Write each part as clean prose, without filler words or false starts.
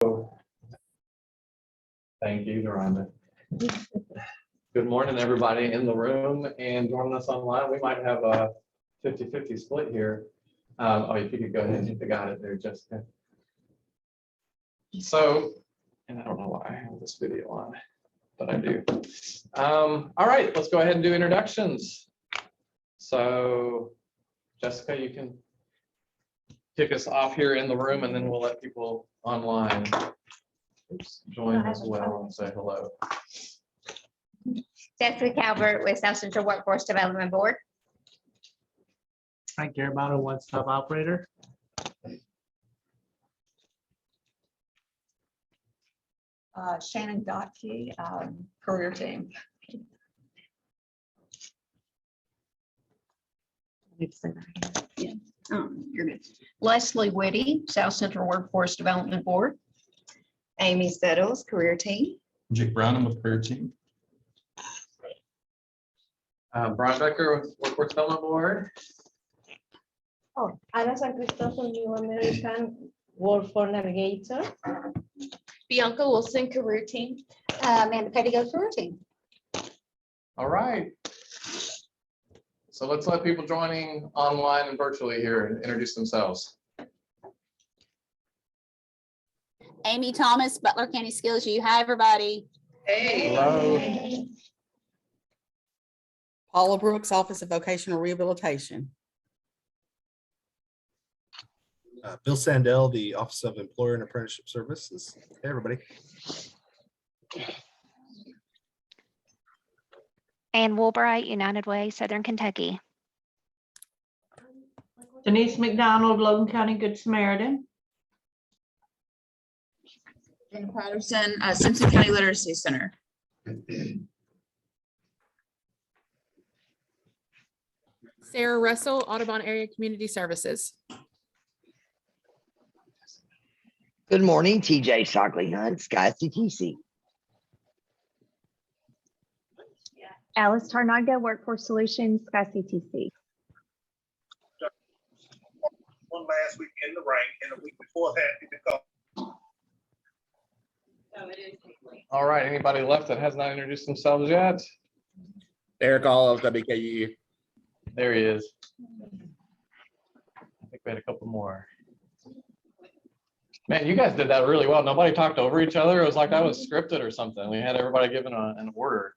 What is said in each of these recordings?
Thank you, Rhonda. Good morning, everybody in the room and joining us online. We might have a 50-50 split here. Oh, if you could go ahead and hit the got it there, Jessica. So, and I don't know why I have this video on, but I do. All right, let's go ahead and do introductions. So, Jessica, you can kick us off here in the room, and then we'll let people online join as well and say hello. Jessica Calvert with South Central Workforce Development Board. Frank Garabano, one-stop operator. Shannon Dotke, career team. You're good. Leslie Whitty, South Central Workforce Development Board. Amy Settles, career team. Jake Brown, I'm with Career Team. Brian Becker with Workforce Development Board. Oh, Ana San Cristobal, New American Workforce Navigator. Bianca Wilson, career team. Amanda Pettigo, career team. All right. So let's let people joining online and virtually here and introduce themselves. Amy Thomas, Butler County Skills U. Hi, everybody. Hello. Paula Brooks, Office of Vocational Rehabilitation. Bill Sandell, the Office of Employer and Apprenticeship Services. Hey, everybody. Ann Woolbright, United Way, Southern Kentucky. Denise McDonald, Logan County Good Samaritan. Dana Patterson, Simpson County Literacy Center. Sarah Russell, Audubon Area Community Services. Good morning, TJ Shockley Hunt, Sky CTC. Alice Tarnagda, Workforce Solutions, Sky CTC. One last week in the rain, and the week before that, it became. All right, anybody left that has not introduced themselves yet? Eric Olive, WKU. There he is. I think we had a couple more. Man, you guys did that really well. Nobody talked over each other. It was like that was scripted or something. We had everybody given an order.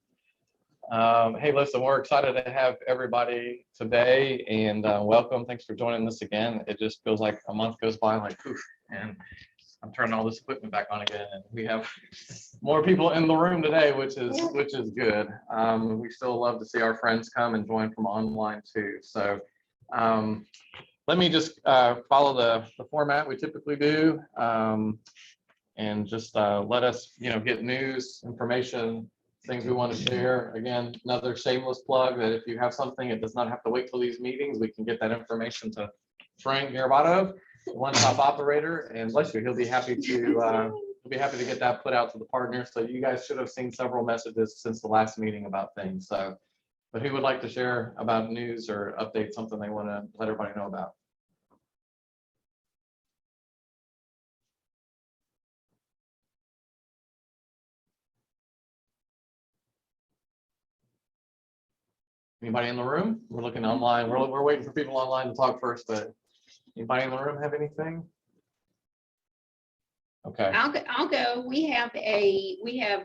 Hey, listen, we're excited to have everybody today and welcome. Thanks for joining us again. It just feels like a month goes by like poof, and I'm turning all this equipment back on again, and we have more people in the room today, which is good. We still love to see our friends come and join from online too. So let me just follow the format we typically do, and just let us get news, information, things we want to share. Again, another shameless plug that if you have something, it does not have to wait till these meetings. We can get that information to Frank Garabano, one-stop operator, and bless you, he'll be happy to get that put out to the partners. So you guys should have seen several messages since the last meeting about things. So, but who would like to share about news or update something they want to let everybody know about? Anybody in the room? We're looking online. We're waiting for people online to talk first, but anybody in the room have anything? Okay. I'll go. We have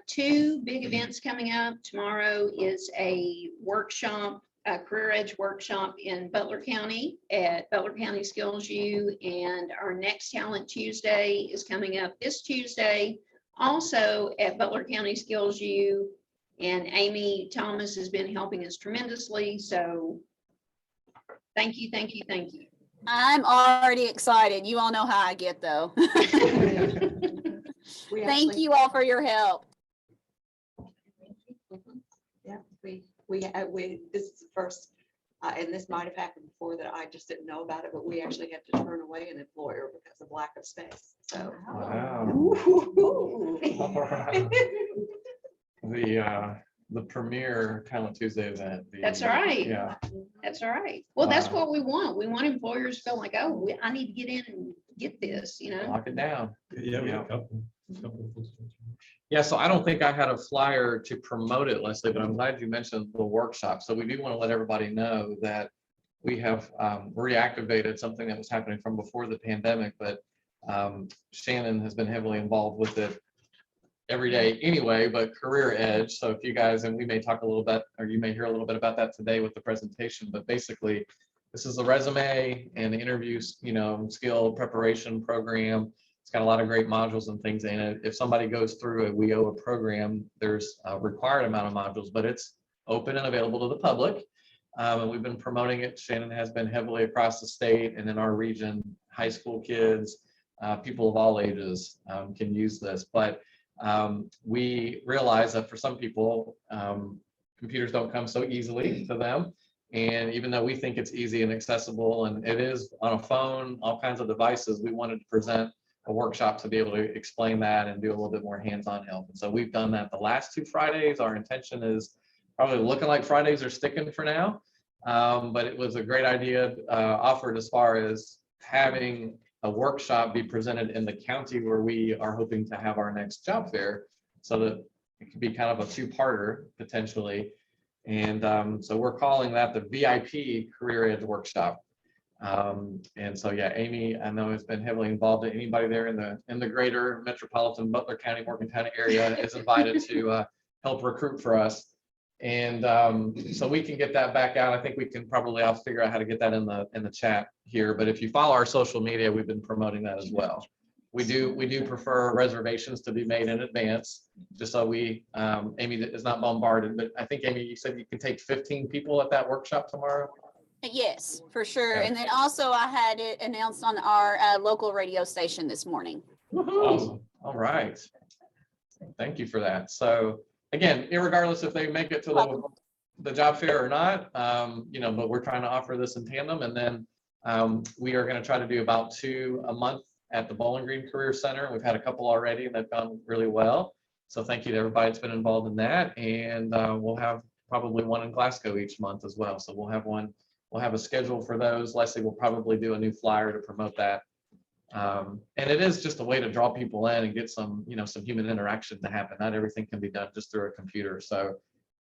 two big events coming up. Tomorrow is a workshop, a Career Edge workshop in Butler County at Butler County Skills U, and our next Talent Tuesday is coming up this Tuesday, also at Butler County Skills U. And Amy Thomas has been helping us tremendously. So thank you, thank you, thank you. I'm already excited. You all know how I get, though. Thank you all for your help. Yeah, this is the first, and this might have happened before that I just didn't know about it, but we actually had to turn away an employer because of lack of space. So. Wow. The premier Talent Tuesday event. That's right. Yeah. That's right. Well, that's what we want. We want employers to feel like, oh, I need to get in and get this, you know? Lock it down. Yeah, we Yeah. have a couple. Yeah, so I don't think I had a flyer to promote it, Leslie, but I'm glad you mentioned the workshop. So we do want to let everybody know that we have reactivated something that was happening from before the pandemic, but Shannon has been heavily involved with it every day anyway, but Career Edge. So if you guys, and we may talk a little bit, or you may hear a little bit about that today with the presentation, but basically this is a resume and interviews, skill preparation program. It's got a lot of great modules and things in it. If somebody goes through a WIOA program, there's a required amount of modules, but it's open and available to the public. And we've been promoting it. Shannon has been heavily across the state and in our region, high school kids, people of all ages can use this. But we realize that for some people, computers don't come so easily to them. And even though we think it's easy and accessible, and it is on a phone, all kinds of devices, we wanted to present a workshop to be able to explain that and do a little bit more hands-on help. And so we've done that the last 2 Fridays. Our intention is probably looking like Fridays are sticking for now. But it was a great idea offered as far as having a workshop be presented in the county where we are hoping to have our next job fair, so that it could be kind of a 2-parter potentially. And so we're calling that the VIP Career Edge Workshop. And so, yeah, Amy, I know has been heavily involved. Anybody there in the greater metropolitan Butler County, Morgan area is invited to help recruit for us. And so we can get that back out. I think we can probably, I'll figure out how to get that in the chat here. But if you follow our social media, we've been promoting that as well. We do prefer reservations to be made in advance, just so we, Amy is not bombarded. But I think, Amy, you said you can take 15 people at that workshop tomorrow. Yes, for sure. Okay. And then also I had it announced on our local radio station this morning. Awesome. All right. Thank you for that. So again, irregardless if they make it to the job fair or not, but we're trying to offer this in tandem. And then we are going to try to do about 2 a month at the Bowling Green Career Center. We've had a couple already and they've gone really well. So thank you to everybody that's been involved in that. And we'll have probably 1 in Glasgow each month as well. So we'll have a schedule for those. Leslie will probably do a new flyer to promote that. And it is just a way to draw people in and get some human interaction to happen. Not everything can be done just through a computer. So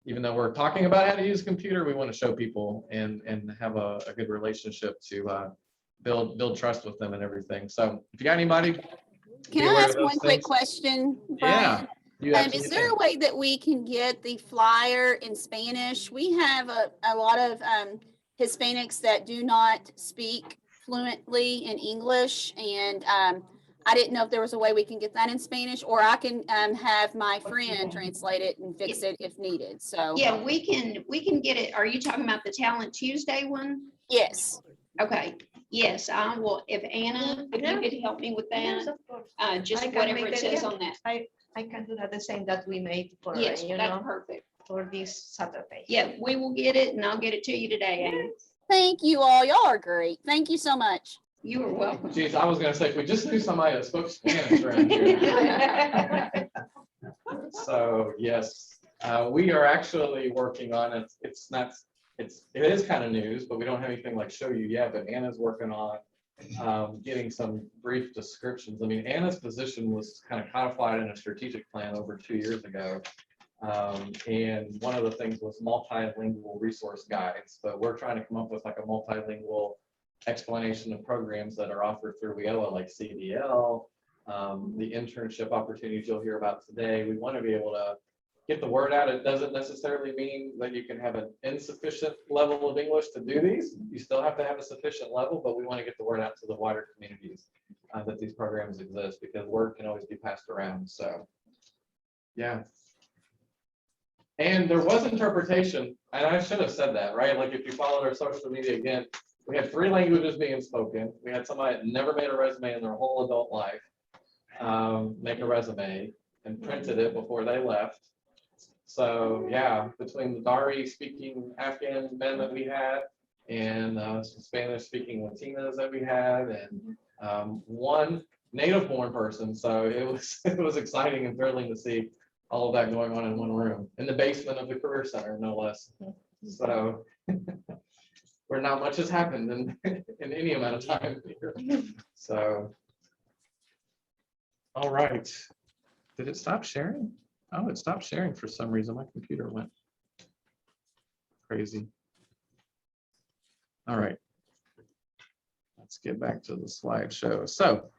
even though we're talking about how to use a computer, we want to show people and have a good relationship to build trust with them and everything. So if you got anybody. Can I ask one quick question, Brian? Yeah. Is there a way that we can get the flyer in Spanish? We have a lot of Hispanics that do not speak fluently in English, and I didn't know if there was a way we can get that in Spanish, or I can have my friend translate it and fix it if needed. So Yeah, we can get it. Are you talking about the Talent Tuesday one? yes. Okay, yes, I will. If Anna, if you could help me with Yes, that, of course. just I can whatever make it that, says yeah. on that. I can do that the same that we made for, Yes, that's perfect. for this Saturday. Yeah, we will get it and I'll get it to you today, Amy. Thank you all. Y'all are great. Thank you so much. You are welcome. Geez, I was gonna say, if we just knew somebody that spoke Spanish around here. So yes, we are actually working on it. It is kind of news, but we don't have anything like show you yet, but Anna's working on getting some brief descriptions. I mean, Anna's position was kind of codified in a strategic plan over 2 years ago. And one of the things was multilingual resource guides, but we're trying to come up with like a multilingual explanation of programs that are offered through WIOA, like CDL, the internship opportunities you'll hear about today. We want to be able to get the word out. It doesn't necessarily mean that you can have an insufficient level of English to do these. You still have to have a sufficient level, but we want to get the word out to the wider communities that these programs exist, because word can always be passed around. So yeah. And there was interpretation, and I should have said that, right? Like if you followed our social media again, we had 3 languages being spoken. We had somebody that never made a resume in their whole adult life make a resume and printed it before they left. So yeah, between the Dari speaking Afghan men that we had and some Spanish speaking Latinas that we had, and 1 native born person. So it was exciting and thrilling to see all of that going on in one room in the basement of the Career Center, no less. So where not much has happened in any amount of time here. So All right. Did it stop sharing? Oh, it stopped sharing for some reason. My computer went crazy. All right. Let's get back to the slideshow. So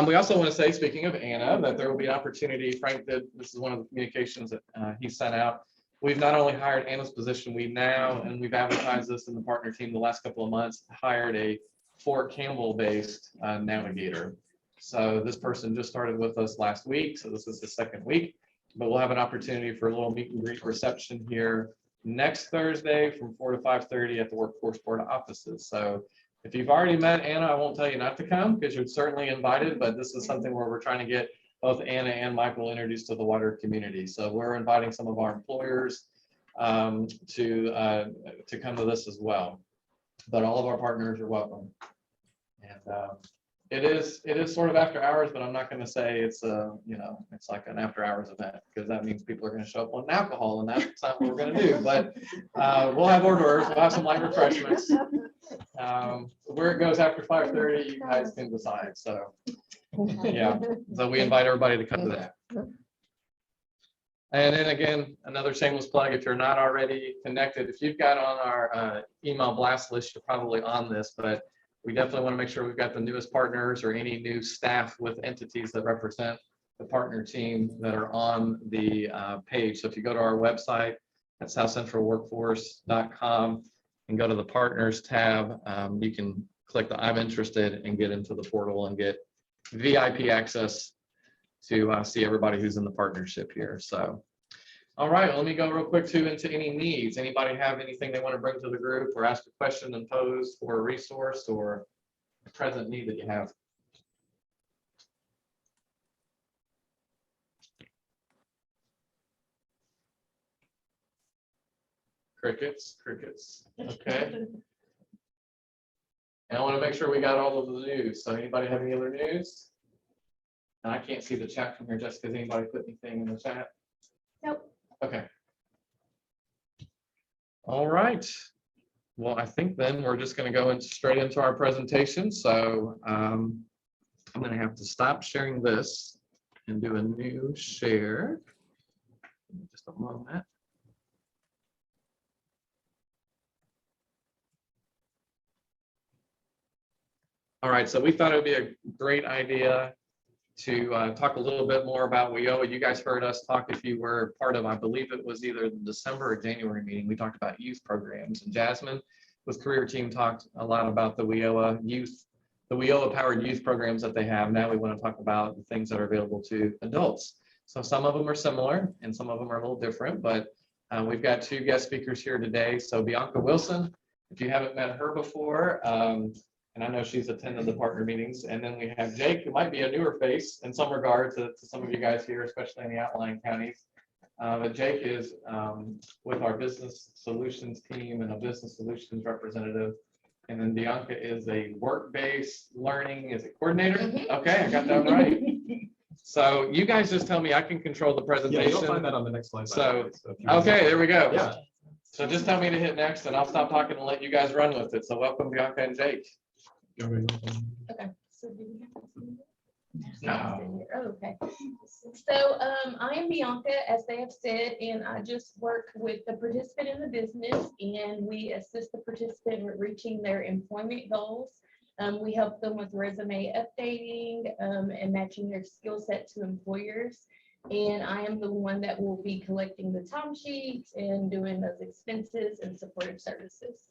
we also want to say, speaking of Anna, that there will be an opportunity. Frank did, this is one of the communications that he sent out. We've not only hired Anna's position, we now, and we've advertised this in the partner team the last couple of months, hired a Fort Campbell-based navigator. So this person just started with us last week, so this is the second week, but we'll have an opportunity for a little meet and greet reception here next Thursday from 4 to 5:30 at the Workforce Board offices. So if you've already met Anna, I won't tell you not to come because you're certainly invited, but this is something where we're trying to get both Anna and Michael introduced to the wider community. So we're inviting some of our employers to come to this as well. But all of our partners are welcome. And it is sort of after hours, but I'm not going to say it's it's like an after hours event because that means people are going to show up on alcohol, and that's not what we're going to do. But we'll have hors d'oeuvres, we'll have some light refreshments. Where it goes after 5:30, you guys can decide. So yeah, so we invite everybody to come to that. And then again, another shameless plug, if you're not already connected, if you've got on our email blast list, you're probably on this, but we definitely want to make sure we've got the newest partners or any new staff with entities that represent the partner team that are on the page. So if you go to our website at southcentralworkforce.com and go to the partners tab, you can click the I'm interested and get into the portal and get VIP access to see everybody who's in the partnership here. So, all right, let me go real quick too into any needs. Anybody have anything they want to bring to the group or ask a question and pose for a resource or a present need that you have? Crickets, crickets. Okay. And I want to make sure we got all of the news. So anybody have any other news? And I can't see the chat from here, Jessica. Has anybody put anything in the chat? Nope. Okay. All right. Well, I think then we're just going to go straight into our presentation. So I'm going to have to stop sharing this and do a new share. Just a moment. All right, so we thought it would be a great idea to talk a little bit more about WIOA. You guys heard us talk, if you were part of, I believe it was either the December or January meeting, we talked about youth programs. And Jasmine with Career Team talked a lot about the WIOA youth, the WIOA powered youth programs that they have. Now we want to talk about the things that are available to adults. So some of them are similar and some of them are a little different, but we've got two guest speakers here today. So Bianca Wilson, if you haven't met her before, and I know she's attended the partner meetings. And then we have Jake, who might be a newer face in some regard to some of you guys here, especially in the outlying counties. But Jake is with our business solutions team and a business solutions representative. And then Bianca is a work-based learning, is it coordinator? Okay, I got that right. So you guys just tell me I can control the presentation. Yeah, you'll find that on the next slide. So, if you okay, there we go. Yeah. So just tell me to hit next and I'll stop talking and let you guys run with it. So welcome Bianca and Jake. Okay. So do we have to- No. Okay. So I am Bianca, as they have said, and I just work with the participant in the business, and we assist the participant with reaching their employment goals. We help them with resume updating and matching their skill set to employers. And I am the one that will be collecting the timesheets and doing those expenses and supportive services.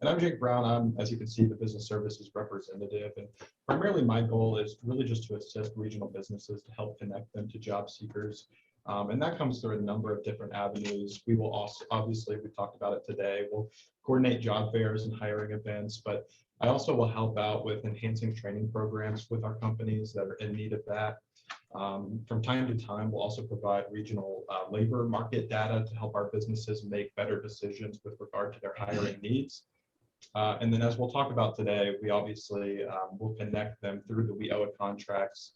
And I'm Jake Brown. I'm, as you can see, the business services representative. And primarily my goal is really just to assist regional businesses to help connect them to job seekers. And that comes through a number of different avenues. We will also, obviously, we talked about it today, we'll coordinate job fairs and hiring events, but I also will help out with enhancing training programs with our companies that are in need of that. From time to time, we'll also provide regional labor market data to help our businesses make better decisions with regard to their hiring needs. And then as we'll talk about today, we obviously will connect them through the WIOA contracts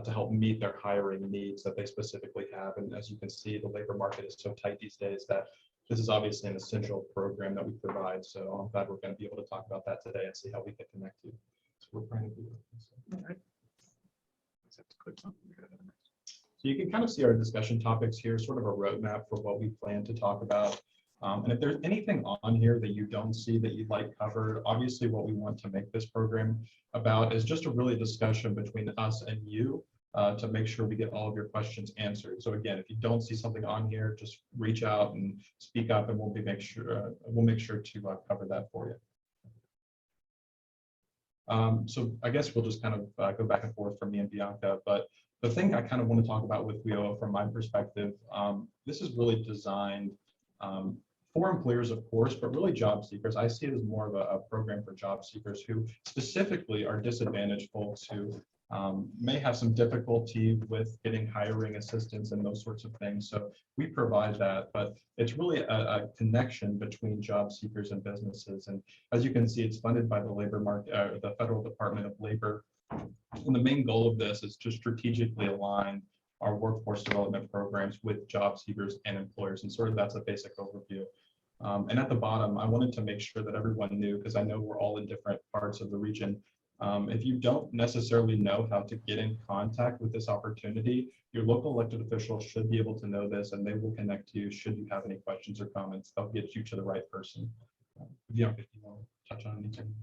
to help meet their hiring needs that they specifically have. And as you can see, the labor market is so tight these days that this is obviously an essential program that we provide. So I'm glad we're going to be able to talk about that today and see how we can connect you. So we're trying to do that. All right. So you can kind of see our discussion topics here, sort of a roadmap for what we plan to talk about. And if there's anything on here that you don't see that you'd like covered, obviously what we want to make this program about is just a really discussion between us and you to make sure we get all of your questions answered. So again, if you don't see something on here, just reach out and speak up, and we'll make sure to cover that for you. So I guess we'll just kind of go back and forth from me and Bianca, but the thing I kind of want to talk about with WIOA from my perspective, this is really designed for employers, of course, but really job seekers. I see it as more of a program for job seekers who specifically are disadvantaged folks who may have some difficulty with getting hiring assistance and those sorts of things. So we provide that, but it's really a connection between job seekers and businesses. And as you can see, it's funded by the Federal Department of Labor. And the main goal of this is to strategically align our workforce development programs with job seekers and employers. And sort of that's a basic overview. And at the bottom, I wanted to make sure that everyone knew, because I know we're all in different parts of the region. If you don't necessarily know how to get in contact with this opportunity, your local elected officials should be able to know this, and they will connect you should you have any questions or comments. They'll get you to the right person. If you want to touch on anything.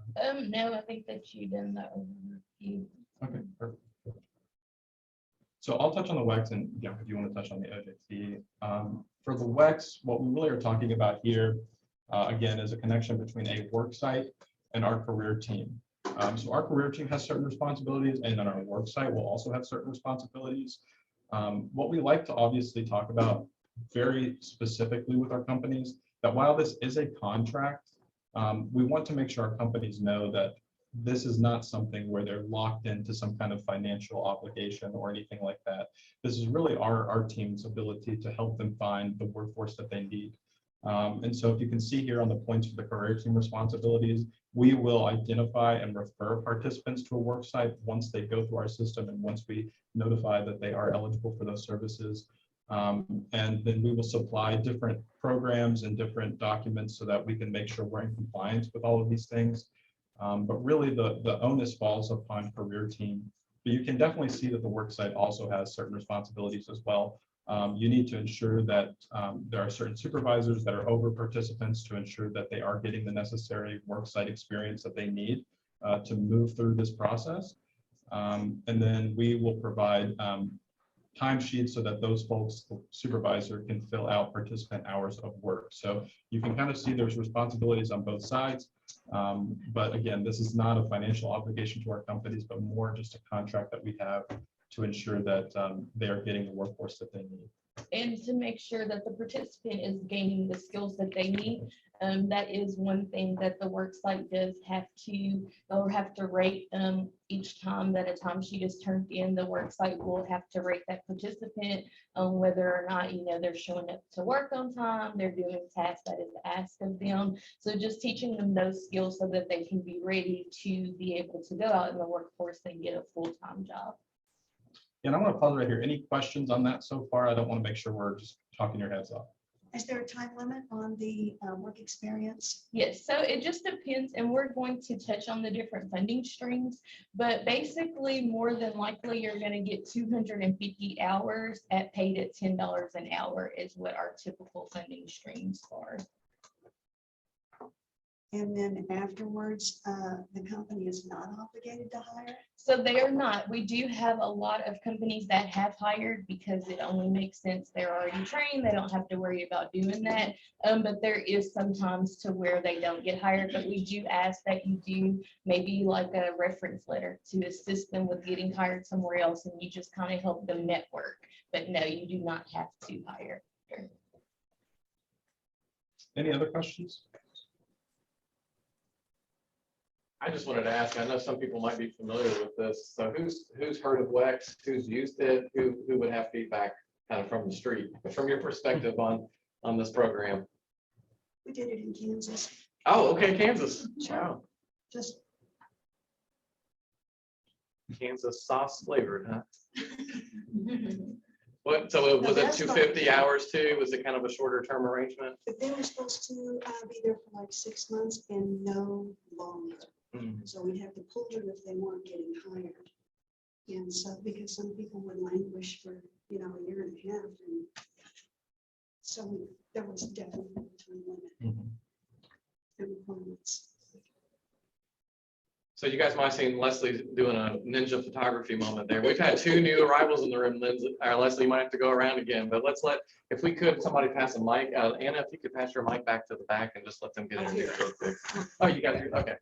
No, I think that you done the overview. Okay, perfect. So I'll touch on the WEX, and yeah, if you want to touch on the OJT. For the WEX, what we really are talking about here, again, is a connection between a work site and our career team. So our career team has certain responsibilities, and then our work site will also have certain responsibilities. What we like to obviously talk about very specifically with our companies, that while this is a contract, we want to make sure our companies know that this is not something where they're locked into some kind of financial obligation or anything like that. This is really our team's ability to help them find the workforce that they need. And so if you can see here on the points for the career team responsibilities, we will identify and refer participants to a work site once they go through our system and once we notify that they are eligible for those services. And then we will supply different programs and different documents so that we can make sure we're in compliance with all of these things. But really the onus falls upon career team. But you can definitely see that the work site also has certain responsibilities as well. You need to ensure that there are certain supervisors that are over participants to ensure that they are getting the necessary work site experience that they need to move through this process. And then we will provide timesheets so that those folks, the supervisor, can fill out participant hours of work. So you can kind of see there's responsibilities on both sides. But again, this is not a financial obligation to our companies, but more just a contract that we have to ensure that they are getting the workforce that they need. And to make sure that the participant is gaining the skills that they need. That is one thing that the worksite does have to rate each time that a timesheet is turned in. The worksite will have to rate that participant on whether or not they're showing up to work on time, they're doing tasks that is asked of them. So just teaching them those skills so that they can be ready to be able to go out in the workforce and get a full-time job. And I want to pause right here. Any questions on that so far? I don't want to make sure we're just talking your heads off. Is there a time limit on the work experience? Yes, so it just depends, and we're going to touch on the different funding streams, but basically more than likely you're going to get 250 hours paid at $10 an hour is what our typical funding streams are. And then afterwards, the company is not obligated to hire? So they are not. We do have a lot of companies that have hired because it only makes sense. They're already trained. They don't have to worry about doing that. But there is sometimes to where they don't get hired. But we do ask that you do maybe like a reference letter to assist them with getting hired somewhere else. And you just kind of help them network. But no, you do not have to hire. Any other questions? I just wanted to ask, I know some people might be familiar with this. So who's heard of WEX, who's used it, who would have feedback kind of from the street, but from your perspective on this program? We did it in Kansas. Oh, okay, Kansas. Wow. Just Kansas sauce flavored, huh? What, so was it 250 hours too? Was it kind of a shorter term arrangement? But they were supposed to be there for like 6 months and no longer. So we'd have to pull them if they weren't getting hired. And so, because some people would languish for, you know, a year and a half, and so there was definitely a time limit and requirements. So you guys might have seen Leslie doing a ninja photography moment there. We've had 2 new arrivals in the room. Leslie, you might have to go around again, but if we could, somebody pass a mic. Anna, if you could pass your mic back to the back and just let them get in here real quick. Oh, you got it. Okay.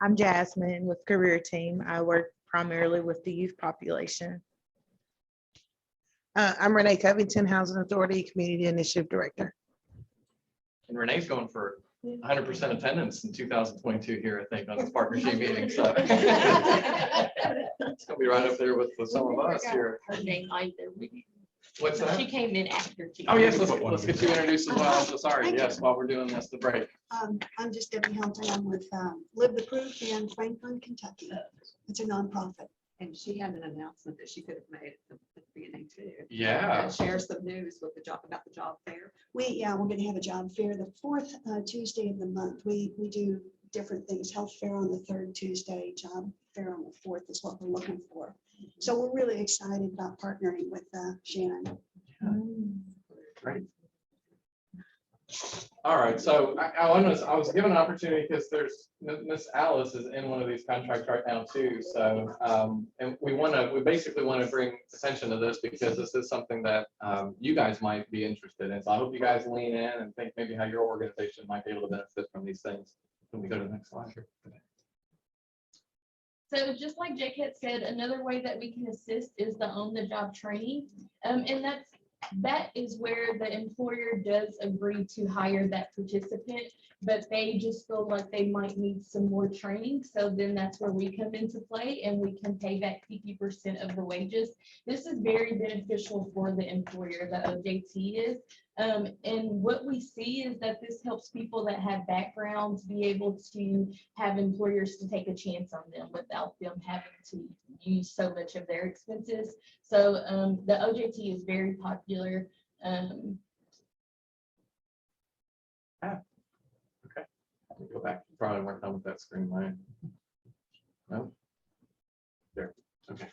I'm Jasmine with Career Team. I work primarily with the youth population. I'm Renee Covington, Housing Authority Community Initiative Director. And Renee's going for 100% attendance in 2022 here, I think, on this partnership meeting. So it's gonna be right up there with some of us here. Her name either. What's that? She came in after. Oh, yes, let's get you introduced as well. I'm so sorry. Yes, while we're doing this, the break. I'm just Debbie Helton. I'm with Live the Proof in Franklin, Kentucky. It's a nonprofit. And she had an announcement that she could have made at the beginning too. Yeah. Share some news with about the job fair. We're going to have a job fair the 4th Tuesday of the month. We do different things. Health fair on the 3rd Tuesday, job fair on the 4th is what we're looking for. So we're really excited about partnering with Shannon. Great. All right, so I was given an opportunity because there's Miss Alice is in one of these contracts right now too. So and we basically want to bring attention to this because this is something that you guys might be interested in. So I hope you guys lean in and think maybe how your organization might be able to benefit from these things. When we go to the next slide here. So just like Jake had said, another way that we can assist is the on-the-job training. And that is where the employer does agree to hire that participant, but they just feel like they might need some more training. So then that's where we come into play and we can pay back 50% of the wages. This is very beneficial for the employer, the OJT is. And what we see is that this helps people that have backgrounds be able to have employers to take a chance on them without them having to use so much of their expenses. So the OJT is very popular. Okay. Go back. You probably weren't done with that screen, right? No? There. Okay.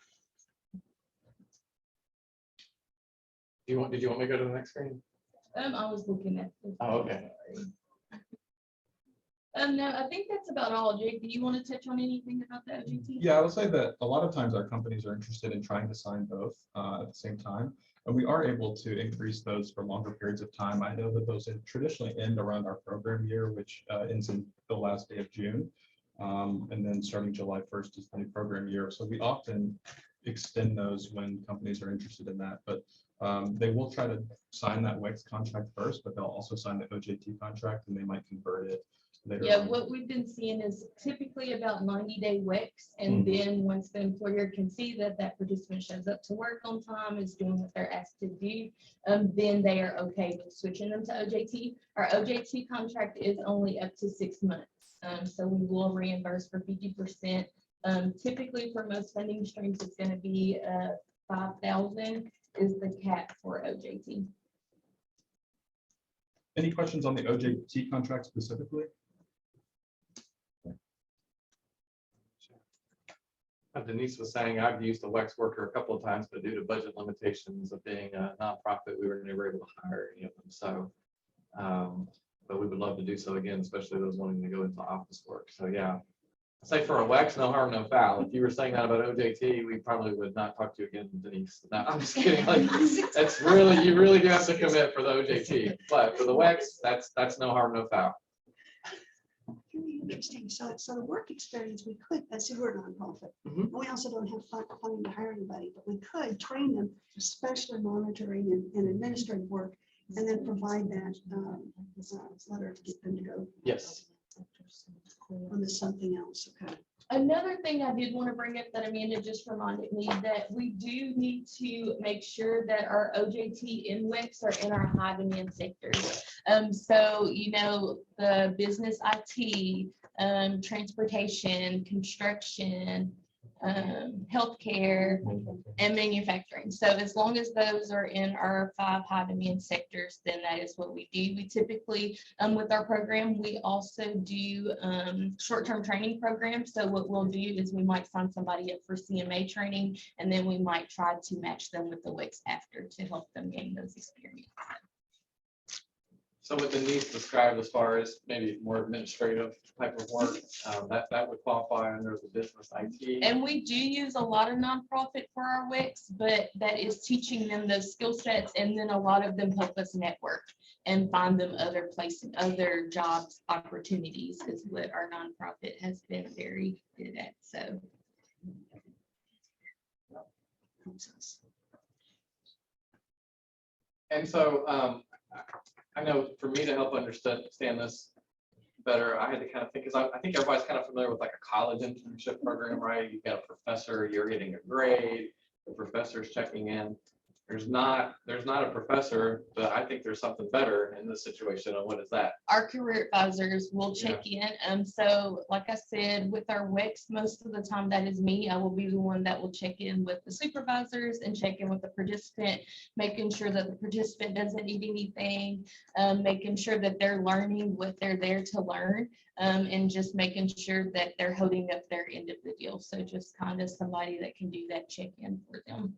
Did you want me to go to the next screen? I was looking at this. Oh, okay. No, I think that's about all. Jake, do you want to touch on anything about the OJT? Yeah, I would say that a lot of times our companies are interested in trying to sign both at the same time. And we are able to increase those for longer periods of time. I know that those traditionally end around our program year, which ends in the last day of June. And then starting July 1st is the new program year. So we often extend those when companies are interested in that. But they will try to sign that WEX contract first, but they'll also sign the OJT contract and they might convert it later. Yeah, on. what we've been seeing is typically about 90-day WEX. And then once the employer can see that that participant shows up to work on time, is doing what they're asked to do, then they are okay with switching them to OJT. Our OJT contract is only up to 6 months. So we will reimburse for 50%. Typically for most funding streams, it's going to be $5,000 is the cap for OJT. Any questions on the OJT contract specifically? Denise was saying I've used a WEX worker a couple of times, but due to budget limitations of being a nonprofit, we were never able to hire any of them. So, but we would love to do so again, especially those wanting to go into office work. So yeah, I say for a WEX, no harm, no foul. If you were saying that about OJT, we probably would not talk to you again, Denise. No, I'm just kidding. Like, that's really, you really do have to commit for the OJT. But for the WEX, that's no harm, no foul. Really interesting. So the work experience, we could, as we're a nonprofit, we also don't have funding to hire anybody, but we could train them, especially monitoring and administrative work, and then provide that letter to get them to go. Yes. On to something else. Okay. Another thing I did want to bring up that Amanda just reminded me that we do need to make sure that our OJT and WEX are in our high demand sectors. So, you know, the business IT, transportation, construction, healthcare, and manufacturing. So as long as those are in our 5 high demand sectors, then that is what we do. We typically, with our program, we also do short-term training programs. So what we'll do is we might sign somebody up for CMA training, and then we might try to match them with the WICs after to help them gain those experiences. So with the needs described as far as maybe more administrative type of work, that would qualify under the business IT. And we do use a lot of nonprofit for our WICs, but that is teaching them those skill sets, and then a lot of them help us network and find them other places, other jobs opportunities is what our nonprofit has been very good at. So. And so I know for me to help understand this better, I had to kind of think, because I think everybody's kind of familiar with like a college internship program, right? You've got a professor, you're getting a grade, the professor's checking in. There's not a professor, but I think there's something better in this situation. And what is that? Our career advisors will check in. So like I said, with our WICs, most of the time that is me. I will be the one that will check in with the supervisors and check in with the participant, making sure that the participant doesn't need anything, making sure that they're learning what they're there to learn, and just making sure that they're holding up their end of the deal. So just kind of somebody that can do that check-in for them.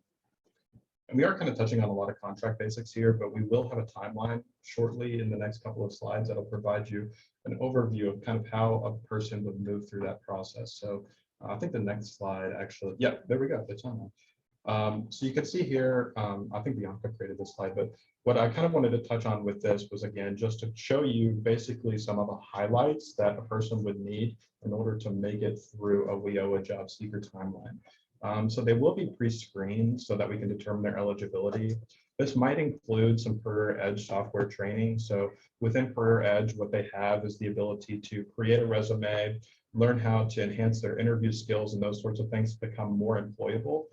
And we are kind of touching on a lot of contract basics here, but we will have a timeline shortly in the next couple of slides that'll provide you an overview of kind of how a person would move through that process. So I think the next slide actually, yeah, there we go, the timeline. So you can see here, I think Bianca created this slide, but what I kind of wanted to touch on with this was, again, just to show you basically some of the highlights that a person would need in order to make it through a WIOA job seeker timeline. So they will be pre-screened so that we can determine their eligibility. This might include some Career Edge software training. So within Career Edge, what they have is the ability to create a resume, learn how to enhance their interview skills and those sorts of things to become more employable.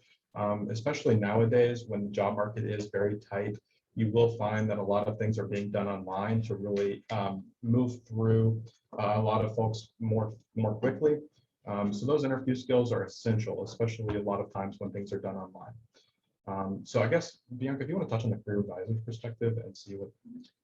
Especially nowadays when the job market is very tight, you will find that a lot of things are being done online to really move through a lot of folks more quickly. So those interview skills are essential, especially a lot of times when things are done online. So I guess, Bianca, if you want to touch on the career advisor's perspective and see what.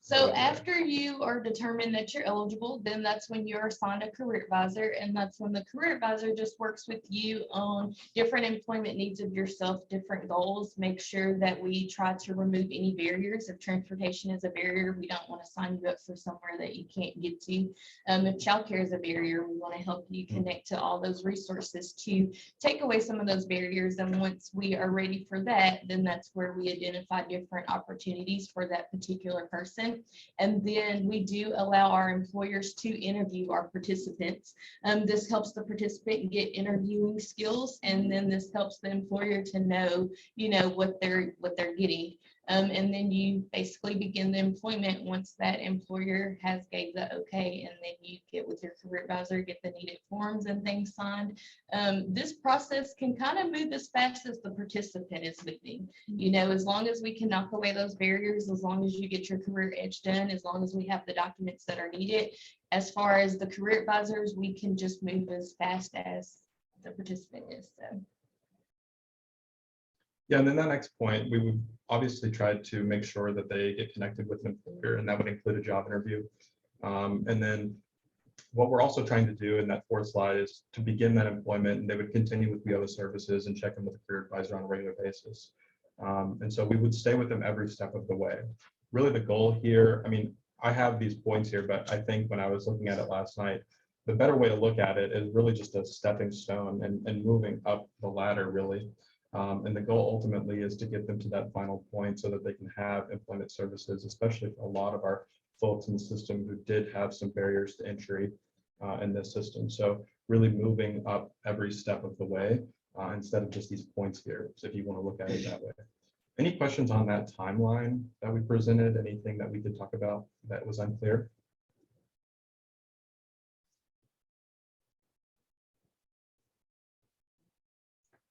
So after you are determined that you're eligible, then that's when you're assigned a career advisor, and that's when the career advisor just works with you on different employment needs of yourself, different goals, make sure that we try to remove any barriers. If transportation is a barrier, we don't want to sign you up for somewhere that you can't get to. If childcare is a barrier, we want to help you connect to all those resources to take away some of those barriers. And once we are ready for that, then that's where we identify different opportunities for that particular person. And then we do allow our employers to interview our participants. This helps the participant get interviewing skills, and then this helps the employer to know, what they're getting. And then you basically begin the employment once that employer has gave the okay, and then you get with your career advisor, get the needed forms and things signed. This process can kind of move as fast as the participant is moving. As long as we can knock away those barriers, as long as you get your career edge done, as long as we have the documents that are needed. As far as the career advisors, we can just move as fast as the participant is. So. Yeah, and then that next point, we would obviously try to make sure that they get connected with an employer, and that would include a job interview. And then what we're also trying to do in that fourth slide is to begin that employment, and they would continue with WIOA services and check in with the career advisor on a regular basis. And so we would stay with them every step of the way. Really the goal here, I have these points here, but I think when I was looking at it last night, the better way to look at it is really just a stepping stone and moving up the ladder, really. And the goal ultimately is to get them to that final point so that they can have employment services, especially for a lot of our folks in the system who did have some barriers to entry in this system. So really moving up every step of the way instead of just these points here, if you want to look at it that way. Any questions on that timeline that we presented? Anything that we could talk about that was unclear?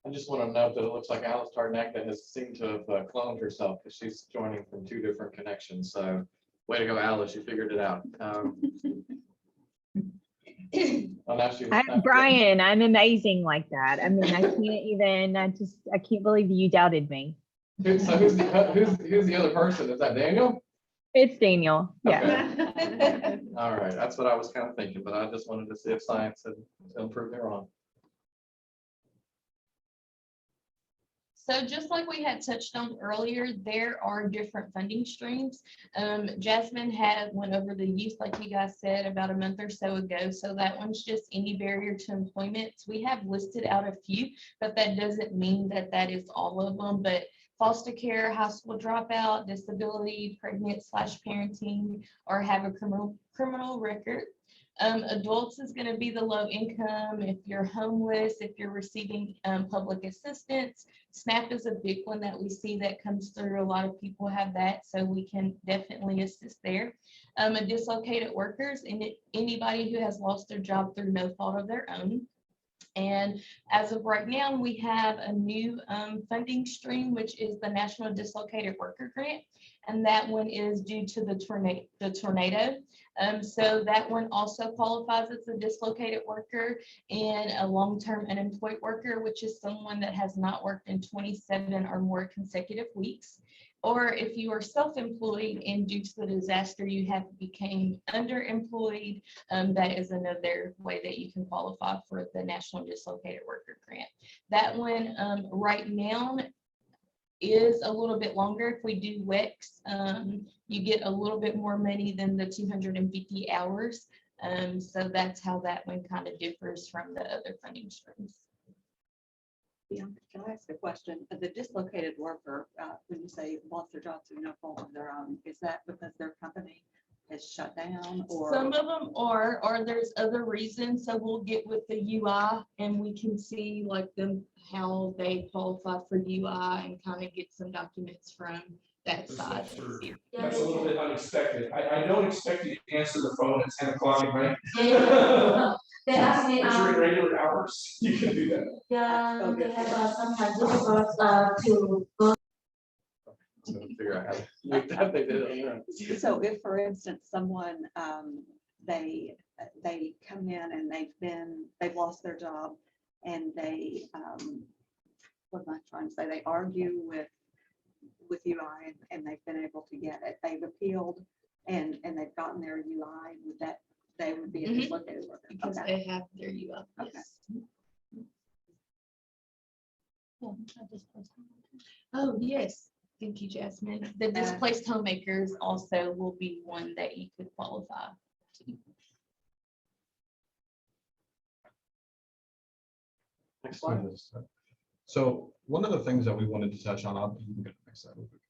I just want to note that it looks like Alice Tarnacka has seemed to have cloned herself because she's joining from 2 different connections. So way to go, Alice, you figured it out. Oh, now she's- I'm Brian. I'm amazing like that. I mean, I can't believe you doubted me. So who's the other person? Is that Daniel? It's Daniel. Yeah. All right, that's what I was kind of thinking, but I just wanted to see if science had improved me wrong. So just like we had touched on earlier, there are different funding streams. Jasmine went over the youth, like you guys said, about a month or so ago. So that one's just any barrier to employment. We have listed out a few, but that doesn't mean that that is all of them. But foster care, high school dropout, disability, pregnant/parenting, or have a criminal record. Adults is going to be the low income, if you're homeless, if you're receiving public assistance. SNAP is a big one that we see that comes through. A lot of people have that, so we can definitely assist there. A dislocated workers and anybody who has lost their job through no fault of their own. And as of right now, we have a new funding stream, which is the National Dislocated Worker Grant. And that one is due to the tornado. So that one also qualifies as a dislocated worker and a long-term unemployed worker, which is someone that has not worked in 27 or more consecutive weeks. Or if you are self-employed and due to the disaster you have became underemployed, that is another way that you can qualify for the National Dislocated Worker Grant. That one right now is a little bit longer. If we do WEX, you get a little bit more money than the 250 hours. So that's how that one kind of differs from the other funding streams. Yeah, can I ask a question? The dislocated worker, when you say lost their job through no fault of their own, is that because their company has shut down or? Some of them are, or there's other reasons. So we'll get with the UI and we can see like how they qualify for UI and kind of get some documents from that side. That's a little bit unexpected. I don't expect you to answer the phone at 10 o'clock at night. They asked me, But you're in regular hours, you can do that. yeah, they have some kind of to go. Figure out how to make that they did it on their own. So if, for instance, someone, they come in and they've lost their job and they, what am I trying to say? They argue with UI and they've been able to get it. They've appealed and they've gotten their UI, would that, they would be a dislocated worker? Because Okay. they have their UI. Okay. Oh, yes. Thank you, Jasmine. The displaced homemakers also will be one that you could qualify to. Next slide. So one of the things that we wanted to touch on, you can go to the next slide real quick.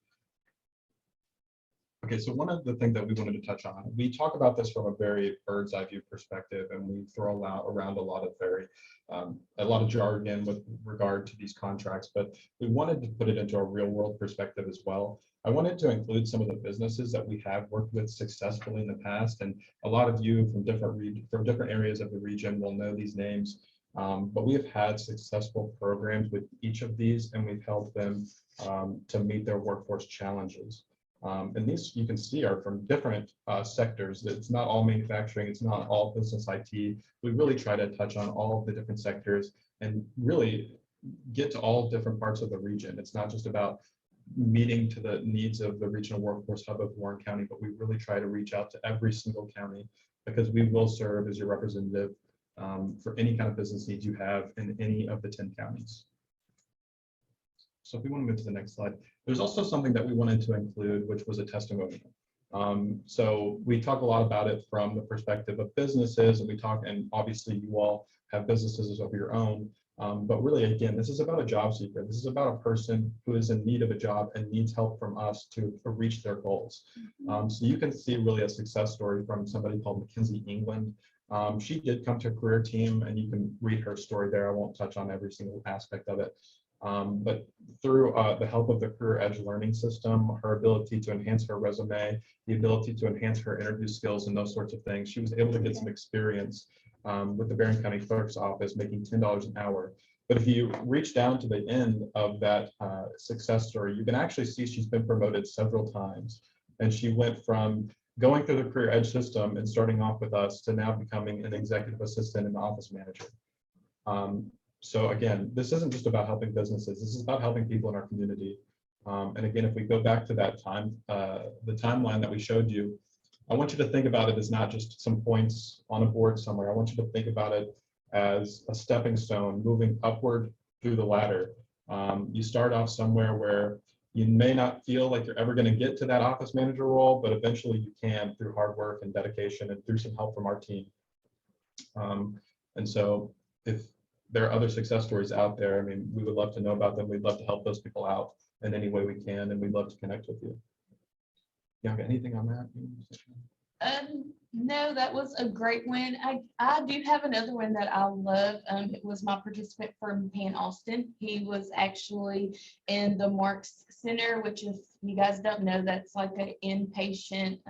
Okay, so one of the things that we wanted to touch on, we talk about this from a very bird's eye view perspective, and we throw around a lot of jargon with regard to these contracts, but we wanted to put it into a real world perspective as well. I wanted to include some of the businesses that we have worked with successfully in the past, and a lot of you from different areas of the region will know these names. But we have had successful programs with each of these, and we've helped them to meet their workforce challenges. And these you can see are from different sectors. It's not all manufacturing, it's not all business IT. We really try to touch on all of the different sectors and really get to all different parts of the region. It's not just about meeting to the needs of the regional workforce hub of Warren County, but we really try to reach out to every single county because we will serve as your representative for any kind of business needs you have in any of the 10 counties. So if we want to move to the next slide, there's also something that we wanted to include, which was a testimonial. So we talk a lot about it from the perspective of businesses, and obviously you all have businesses of your own. But really, again, this is about a job seeker. This is about a person who is in need of a job and needs help from us to reach their goals. So you can see really a success story from somebody called Mackenzie England. She did come to a career team, and you can read her story there. I won't touch on every single aspect of it. But through the help of the Career Edge learning system, her ability to enhance her resume, the ability to enhance her interview skills and those sorts of things, she was able to get some experience with the Barron County Clerk's Office, making $10 an hour. But if you reach down to the end of that success story, you can actually see she's been promoted several times. And she went from going through the career edge system and starting off with us to now becoming an executive assistant and office manager. So again, this isn't just about helping businesses. This is about helping people in our community. And again, if we go back to that the timeline that we showed you, I want you to think about it as not just some points on a board somewhere. I want you to think about it as a stepping stone moving upward through the ladder. You start off somewhere where you may not feel like you're ever going to get to that office manager role, but eventually you can through hard work and dedication and through some help from our team. And so if there are other success stories out there, I mean, we would love to know about them. We'd love to help those people out in any way we can, and we'd love to connect with you. Bianca, anything on that? No, that was a great one. I do have another one that I love. It was my participant from Pan Austin. He was actually in the Marks Center, which if you guys don't know, that's like an inpatient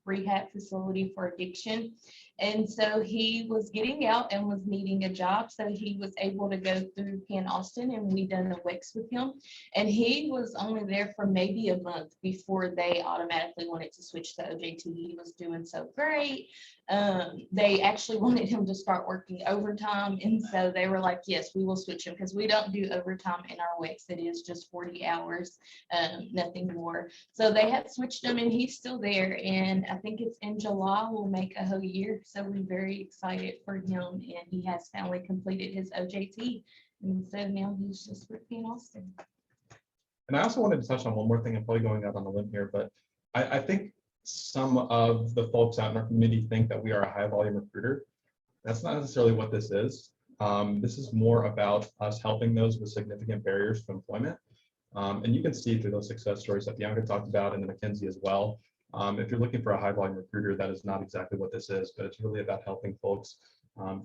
rehab facility for addiction. And so he was getting out and was needing a job. So he was able to go through Pan Austin, and we done a WIX with him. And he was only there for maybe a month before they automatically wanted to switch to OJT. He was doing so great. They actually wanted him to start working overtime. And so they were like, yes, we will switch him, because we don't do overtime in our WIX. It is just 40 hours, nothing more. So they had switched him, and he's still there. And I think it's in July, we'll make a whole year. So we're very excited for him, and he has finally completed his OJT. And so now he's just with Pan Austin. And I also wanted to touch on one more thing. I'm probably going out on a limb here, but I think some of the folks out in our community think that we are a high volume recruiter. That's not necessarily what this is. This is more about us helping those with significant barriers to employment. And you can see through those success stories that Bianca talked about and McKenzie as well. If you're looking for a high volume recruiter, that is not exactly what this is, but it's really about helping folks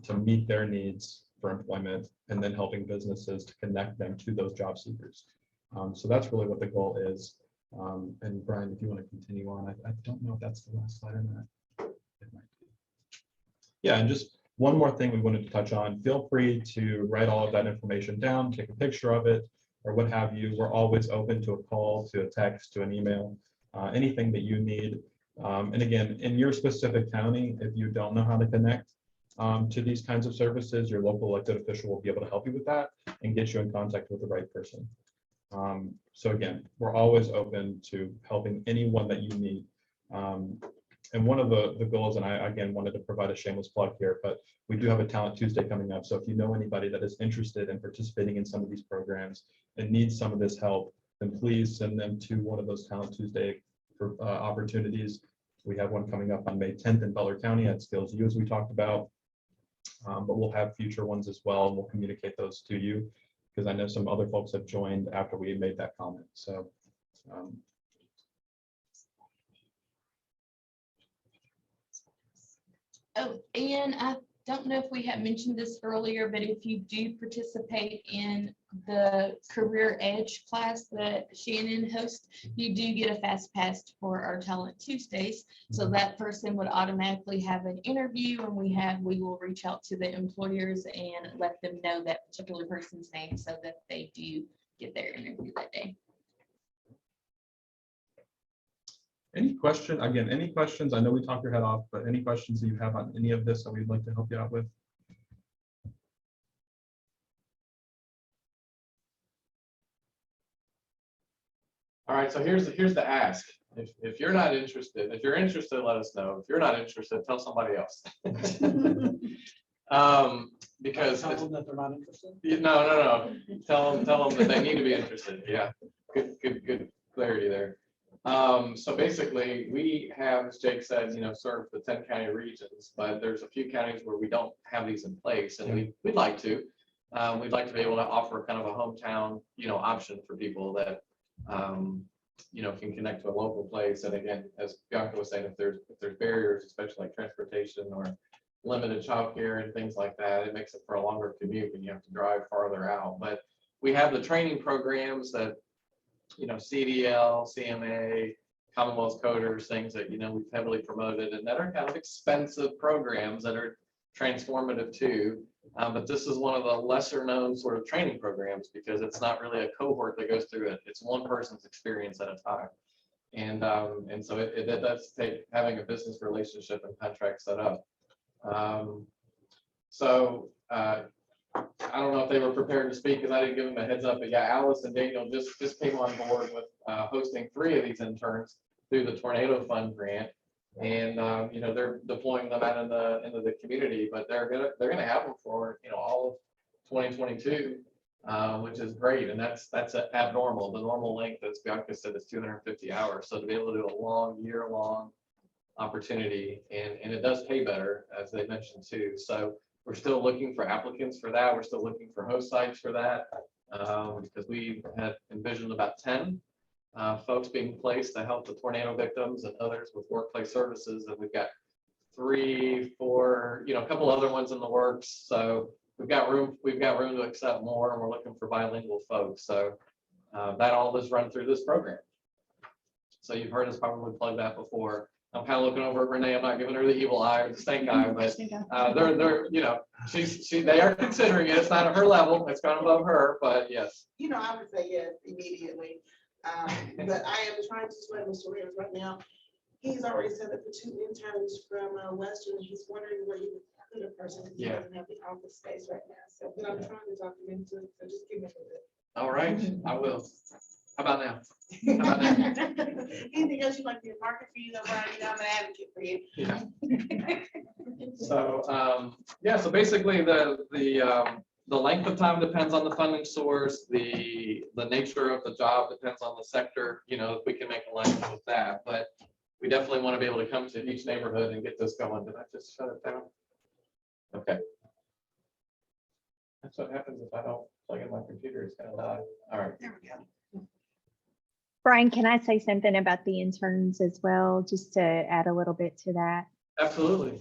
to meet their needs for employment, and then helping businesses to connect them to those job seekers. So that's really what the goal is. And Brian, if you want to continue on, I don't know if that's the last slide or not. It might be. Yeah, and just one more thing we wanted to touch on. Feel free to write all of that information down, take a picture of it, or what have you. We're always open to a call, to a text, to an email. Anything that you need. And again, in your specific county, if you don't know how to connect to these kinds of services, your local elected official will be able to help you with that and get you in contact with the right person. So again, we're always open to helping anyone that you need. And one of the goals, and I again wanted to provide a shameless plug here, but we do have a Talent Tuesday coming up. So if you know anybody that is interested in participating in some of these programs and needs some of this help, then please send them to one of those Talent Tuesday opportunities. We have one coming up on May 10th in Butler County at Skills U, as we talked about. But we'll have future ones as well, and we'll communicate those to you, because I know some other folks have joined after we made that comment. So Oh, and I don't know if we had mentioned this earlier, but if you do participate in the Career Edge class that Shannon hosts, you do get a fast pass for our Talent Tuesdays. So that person would automatically have an interview, and we will reach out to the employers and let them know that particular person's name so that they do get their interview that day. any question, again, any questions? I know we talked your head off, but any questions that you have on any of this that we'd like to help you out with? All right, so here's the ask. If you're not interested, if you're interested, let us know. If you're not interested, tell somebody else. Because Tell them that they're not interested? no. Tell them that they need to be interested. Yeah, good clarity there. So basically, we have, as Jake said, serve the 10 county regions, but there's a few counties where we don't have these in place, and we'd like to. We'd like to be able to offer kind of a hometown, option for people that can connect to a local place. And again, as Bianca was saying, if there's barriers, especially like transportation or limited childcare and things like that, it makes it for a longer commute and you have to drive farther out. But we have the training programs that, CDL, CMA, Commonwealth Coders, things that, we've heavily promoted and that are kind of expensive programs that are transformative too. But this is one of the lesser known sort of training programs because it's not really a cohort that goes through it. It's one person's experience at a time. And so it does take having a business relationship and contract set up. So I don't know if they were prepared to speak because I didn't give them a heads up, but yeah, Alice and Daniel just came on board with hosting 3 of these interns through the Tornado Fund grant. And you know, they're deploying them out into the community, but they're gonna have them for, you know, all of 2022, which is great. And that's abnormal. The normal length, as Bianca said, is 250 hours. So to be able to do a long, year-long opportunity, and it does pay better, as they mentioned too. So we're still looking for applicants for that. We're still looking for host sites for that, because we had envisioned about 10 folks being placed to help the tornado victims and others with workplace services. And we've got 3, 4, you know, a couple other ones in the works. So we've got room to accept more, and we're looking for bilingual folks. So that all is run through this program. So you've heard us probably plug that before. I'm kind of looking over at Renee. I'm not giving her the evil eye or the stink eye, but they're you know, they are considering it. It's not at her level. It's gone above her, but yes. You know, I would say yes immediately. But I am trying to sweat Mr. Rivers right now. He's already set up for 2 interns from Western. He's wondering where he would put a person. He doesn't have the office space right now. So, but I'm trying to talk him into it. So just give me a little bit. All right, I will. How about now? Anything else you'd like to market for you, though, Brian? You know, I'm an advocate for you. Yeah. So yeah, so basically the length of time depends on the funding source. The nature of the job depends on the sector. You know, if we can make alignment with that, but we definitely want to be able to come to each neighborhood and get this going. Did I just shut it down? Okay. That's what happens if I don't plug in my computer. It's gonna die. All right. There we go. Brian, can I say something about the interns as well, just to add a little bit to that? Absolutely.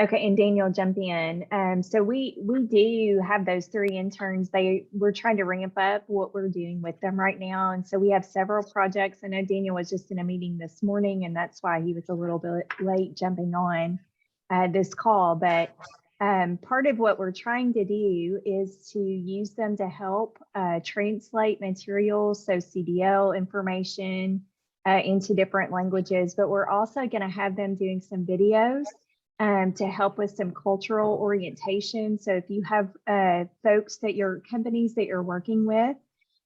Okay, and Daniel, jump in. So we do have those 3 interns. We're trying to ramp up what we're doing with them right now. And so we have several projects. I know Daniel was just in a meeting this morning, and that's why he was a little bit late jumping on this call. But part of what we're trying to do is to use them to help translate materials, so CDL information into different languages. But we're also going to have them doing some videos to help with some cultural orientation. So if you have folks companies that you're working with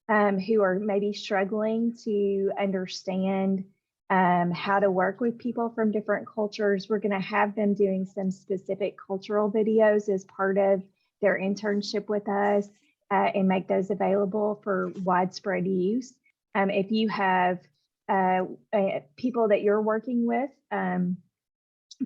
who are maybe struggling to understand how to work with people from different cultures, we're going to have them doing some specific cultural videos as part of their internship with us and make those available for widespread use. If you have people that you're working with,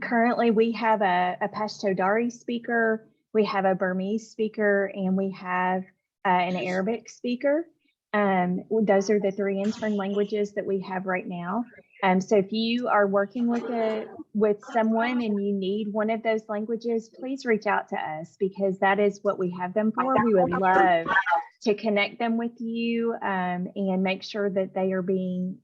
currently we have a Pashto Dari speaker, we have a Burmese speaker, and we have an Arabic speaker. Those are the 3 intern languages that we have right now. So if you are working with someone and you need one of those languages, please reach out to us, because that is what we have them for. We would love to connect them with you and make sure that they are being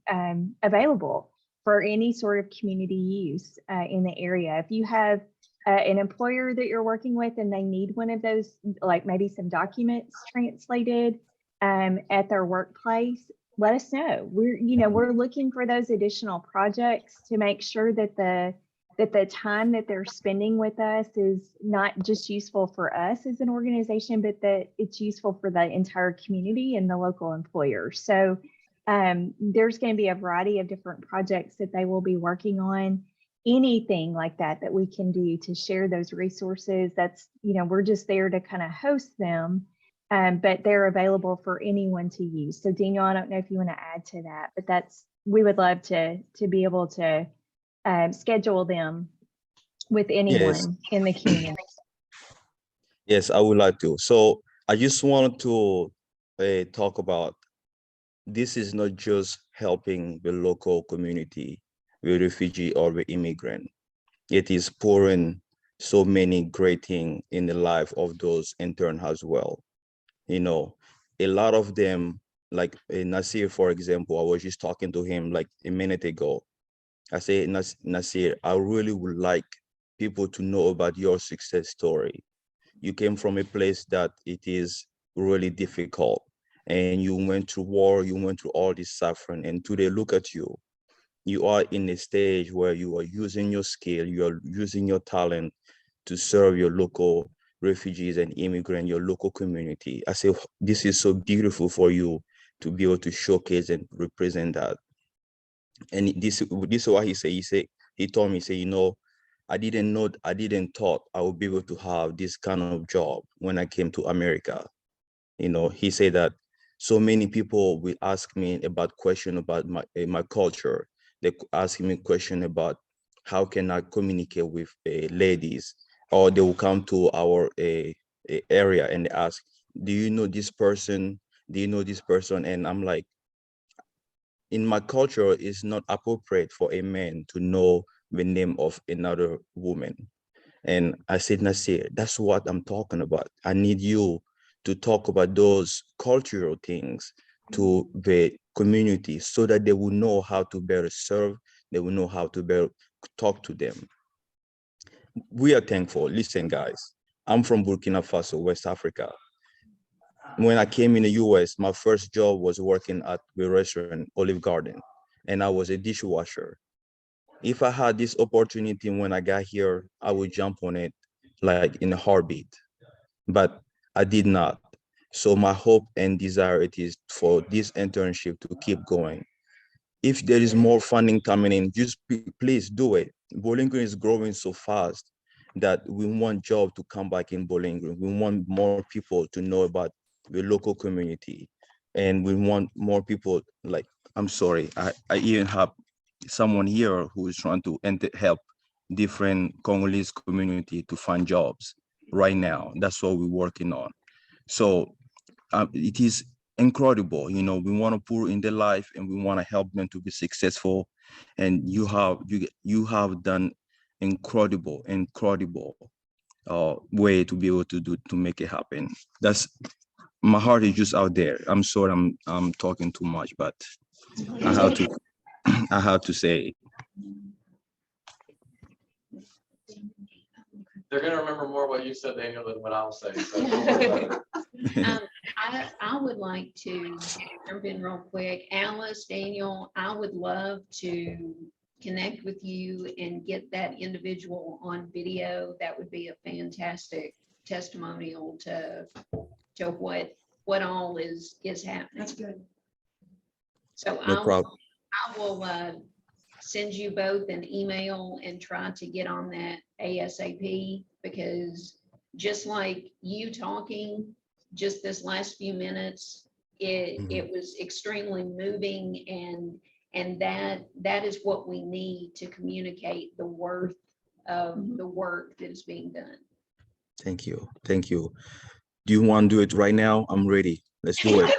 available for any sort of community use in the area. If you have an employer that you're working with and they need one of those, like maybe some documents translated at their workplace, let us know. We're looking for those additional projects to make sure that the time that they're spending with us is not just useful for us as an organization, but that it's useful for the entire community and the local employers. So there's going to be a variety of different projects that they will be working on. Anything like that we can do to share those resources. That's, we're just there to kind of host them, but they're available for anyone to use. So Daniel, I don't know if you want to add to that, but we would love to be able to schedule them with anyone in the community. Yes, I would like to. So I just wanted to talk about, this is not just helping the local community, the refugee or the immigrant. It is pouring so many great things in the life of those interns as well. A lot of them, like Nasir, for example, I was just talking to him like a minute ago. I say, Nasir, I really would like people to know about your success story. You came from a place that it is really difficult, and you went through war, you went through all this suffering, and today look at you. you are in a stage where you are using your skill, you are using your talent to serve your local refugees and immigrants, your local community. I say, this is so beautiful for you to be able to showcase and represent that. And this is what he told me, say, I didn't thought I would be able to have this kind of job when I came to America. He said that so many people will ask me about question about my culture. They ask me question about how can I communicate with ladies, or they will come to our area and ask, do you know this person? Do you know this person? And I'm like, in my culture, it's not appropriate for a man to know the name of another woman. And I said, Nasir, that's what I'm talking about. I need you to talk about those cultural things to the community so that they will know how to better serve, they will know how to better talk to them. We are thankful. Listen, guys, I'm from Burkina Faso, West Africa. When I came in the US, my first job was working at the restaurant Olive Garden, and I was a dishwasher. If I had this opportunity when I got here, I would jump on it like in a heartbeat, but I did not. So my hope and desire it is for this internship to keep going. If there is more funding coming in, just please do it. Bowling Green is growing so fast that we want jobs to come back in Bowling Green. We want more people to know about the local community, and we want more people like, I'm sorry, I even have someone here who is trying to help different Congolese community to find jobs right now. That's what we're working on. So it is incredible. We want to pour in their life and we want to help them to be successful. And you have done incredible way to be able to make it happen. That's my heart is just out there. I'm sorry I'm talking too much, but I have to say. They're gonna remember more what you said, Daniel, than what I'll say. So. I would like to jump in real quick. Alice, Daniel, I would love to connect with you and get that individual on video. That would be a fantastic testimonial to what all is happening. That's good. So No problem. I will send you both an email and try to get on that ASAP, because just like you talking just this last few minutes, it was extremely moving, and that is what we need to communicate the worth of the work that is being done. Thank you. Do you want to do it right now? I'm ready. Let's do it.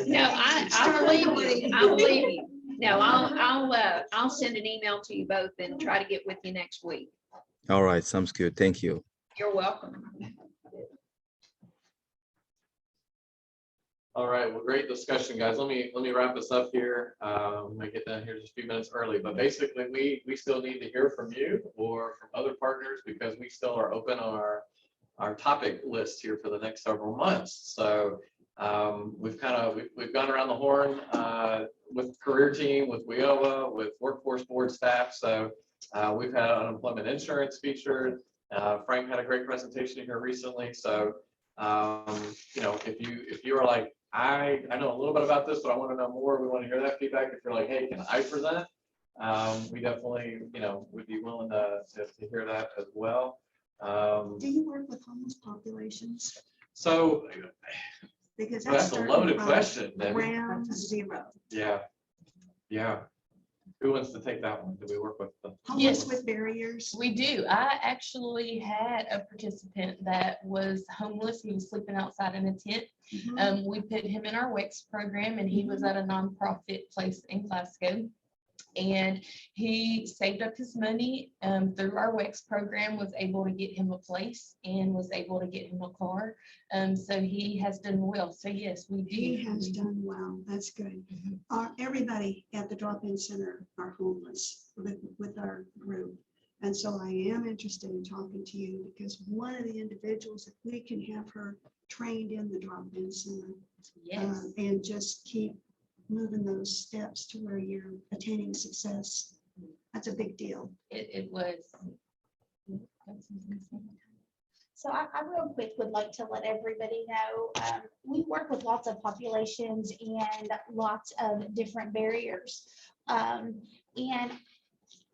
No, I believe you. I believe you. No, I'll send an email to you both and try to get with you next week. All right, sounds good. Thank you. You're welcome. All right, well, great discussion, guys. Let me wrap this up here. I'm gonna get done here just a few minutes early, but basically we still need to hear from you or from other partners, because we still are open on our topic list here for the next several months. So we've gone around the horn with career team, with WIOA, with workforce board staff. So we've had unemployment insurance featured. Frank had a great presentation here recently. So if you are like, I know a little bit about this, but I want to know more, we want to hear that feedback. If you're like, hey, can I present? We definitely would be willing to hear that as well. Do you work with homeless populations? So Because that's a loaded question. Round zero. Yeah. Who wants to take that one? Do we work with them? Homeless with barriers? We do. I actually had a participant that was homeless. He was sleeping outside in a tent. We put him in our WEX program, and he was at a nonprofit place in Glasgow. And he saved up his money through our WEX program, was able to get him a place and was able to get him a car. So he has done well. So yes, we do. He has done well. That's good. Everybody at the drop-in center are homeless with our group. And so I am interested in talking to you, because one of the individuals, if we can have her trained in the drop-in center, and just keep moving those steps to where you're attaining success. That's a big deal. It was. So I real quick would like to let everybody know, we work with lots of populations and lots of different barriers. And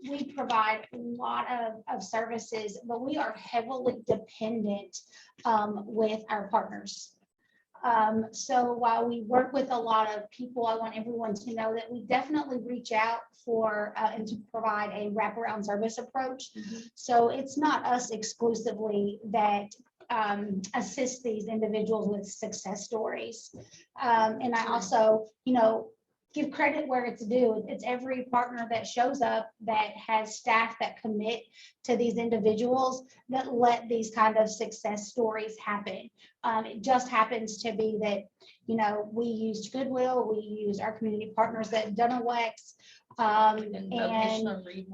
we provide a lot of services, but we are heavily dependent with our partners. So while we work with a lot of people, I want everyone to know that we definitely reach out for and to provide a wraparound service approach. So it's not us exclusively that assist these individuals with success stories. And I also, give credit where it's due. It's every partner that shows up that has staff that commit to these individuals that let these kind of success stories happen. It just happens to be that, we used Goodwill, we used our community partners at Dunawex, and